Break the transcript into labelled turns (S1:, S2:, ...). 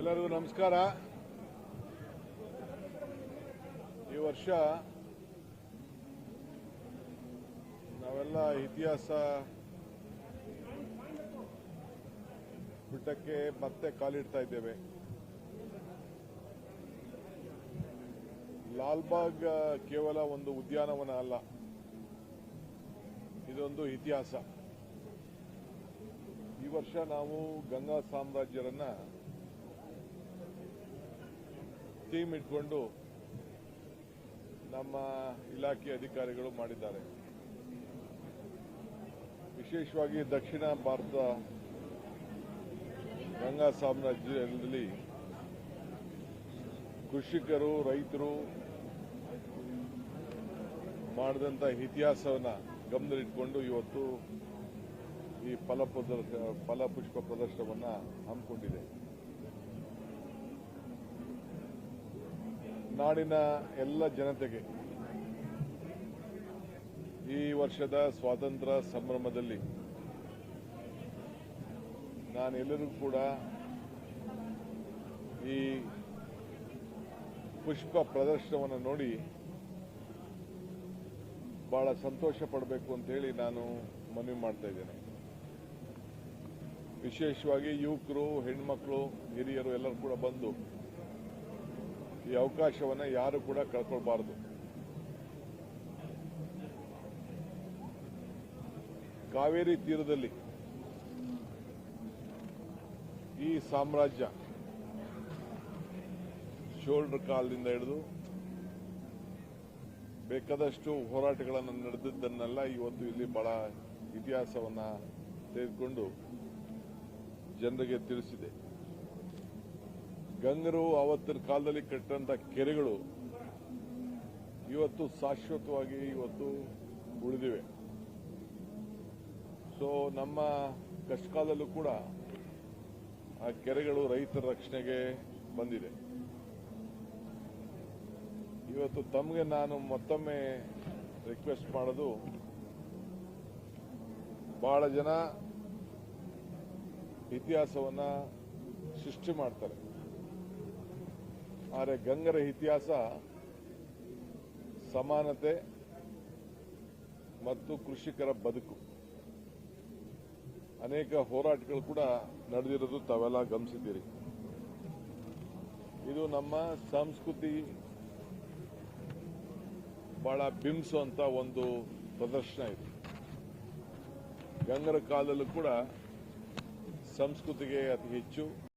S1: ಎಲ್ಲರಿಗೂ ನಮಸ್ಕಾರ. ಈ ವರ್ಷ ನಾವೆಲ್ಲ ಇತಿಹಾಸ ಪುಟಕ್ಕೆ ಮತ್ತೆ ಕಾಲಿಡ್ತಾ ಇದ್ದೇವೆ. ಲಾಲ್ಬಾಗ್ ಕೇವಲ ಒಂದು ಉದ್ಯಾನವನ ಅಲ್ಲ, ಇದೊಂದು ಇತಿಹಾಸ. ಈ ವರ್ಷ ನಾವು ಗಂಗಾ ಸಾಮ್ರಾಜ್ಯರನ್ನ ಥೀಮ್ ಇಟ್ಕೊಂಡು ನಮ್ಮ ಇಲಾಖೆ ಅಧಿಕಾರಿಗಳು ಮಾಡಿದ್ದಾರೆ. ವಿಶೇಷವಾಗಿ ದಕ್ಷಿಣ ಭಾರತ ಗಂಗಾ ಸಾಮ್ರಾಜ್ಯದಲ್ಲಿ ಕೃಷಿಕರು, ರೈತರು ಮಾಡಿದಂಥ ಇತಿಹಾಸವನ್ನು ಗಮನದಲ್ಲಿಟ್ಟುಕೊಂಡು ಇವತ್ತು ಈ ಫಲಪುಷ್ಪ ಪ್ರದರ್ಶನವನ್ನು ಹಮ್ಮಿಕೊಂಡಿದೆ. ನಾಡಿನ ಎಲ್ಲ ಜನತೆಗೆ ಈ ವರ್ಷದ ಸ್ವಾತಂತ್ರ್ಯ ಸಂಭ್ರಮದಲ್ಲಿ ನಾನೆಲ್ಲರಿಗೂ ಕೂಡ ಈ ಪುಷ್ಪ ಪ್ರದರ್ಶನವನ್ನು ನೋಡಿ ಬಹಳ ಸಂತೋಷ ಪಡಬೇಕು ಅಂತ ಹೇಳಿ ನಾನು ಮನವಿ ಮಾಡ್ತಾ ಇದ್ದೇನೆ. ವಿಶೇಷವಾಗಿ ಯುವಕರು, ಹೆಣ್ಮಕ್ಳು, ಹಿರಿಯರು ಎಲ್ಲರೂ ಕೂಡ ಬಂದು ಈ ಅವಕಾಶವನ್ನು ಯಾರು ಕೂಡ ಕಳ್ಕೊಳ್ಬಾರದು. ಕಾವೇರಿ ತೀರದಲ್ಲಿ ಈ ಸಾಮ್ರಾಜ್ಯ ಶೋಲ್ಡರ್ ಕಾಲದಿಂದ ಹಿಡಿದು ಬೇಕಾದಷ್ಟು ಹೋರಾಟಗಳನ್ನು ನಡೆದಿದ್ದನ್ನೆಲ್ಲ ಇವತ್ತು ಇಲ್ಲಿ ಬಹಳ ಇತಿಹಾಸವನ್ನು ತೆಗೆದುಕೊಂಡು ಜನರಿಗೆ ತಿಳಿಸಿದೆ. ಗಂಗರು ಆವತ್ತಿನ ಕಾಲದಲ್ಲಿ ಕಟ್ಟಂತ ಕೆರೆಗಳು ಇವತ್ತು ಶಾಶ್ವತವಾಗಿ ಇವತ್ತು ಉಳಿದಿವೆ. ಸೊ ನಮ್ಮ ಕಷ್ಟಕಾಲದಲ್ಲೂ ಕೂಡ ಆ ಕೆರೆಗಳು ರೈತರ ರಕ್ಷಣೆಗೆ ಬಂದಿದೆ. ಇವತ್ತು ತಮಗೆ ನಾನು ಮತ್ತೊಮ್ಮೆ ರಿಕ್ವೆಸ್ಟ್ ಮಾಡೋದು, ಬಹಳ ಜನ ಇತಿಹಾಸವನ್ನ ಸೃಷ್ಟಿ ಮಾಡ್ತಾರೆ, ಆದರೆ ಗಂಗರ ಇತಿಹಾಸ ಸಮಾನತೆ ಮತ್ತು ಕೃಷಿಕರ ಬದುಕು. ಅನೇಕ ಹೋರಾಟಗಳು ಕೂಡ ನಡೆದಿರೋದು ತಾವೆಲ್ಲ ಗಮನಿಸಿದ್ದೀರಿ. ಇದು ನಮ್ಮ ಸಂಸ್ಕೃತಿ ಬಹಳ ಬಿಂಬಿಸುವಂತ ಒಂದು ಪ್ರದರ್ಶನ ಇದೆ. ಗಂಗರ ಕಾಲದಲ್ಲೂ ಕೂಡ ಸಂಸ್ಕೃತಿಗೆ ಅತಿ ಹೆಚ್ಚು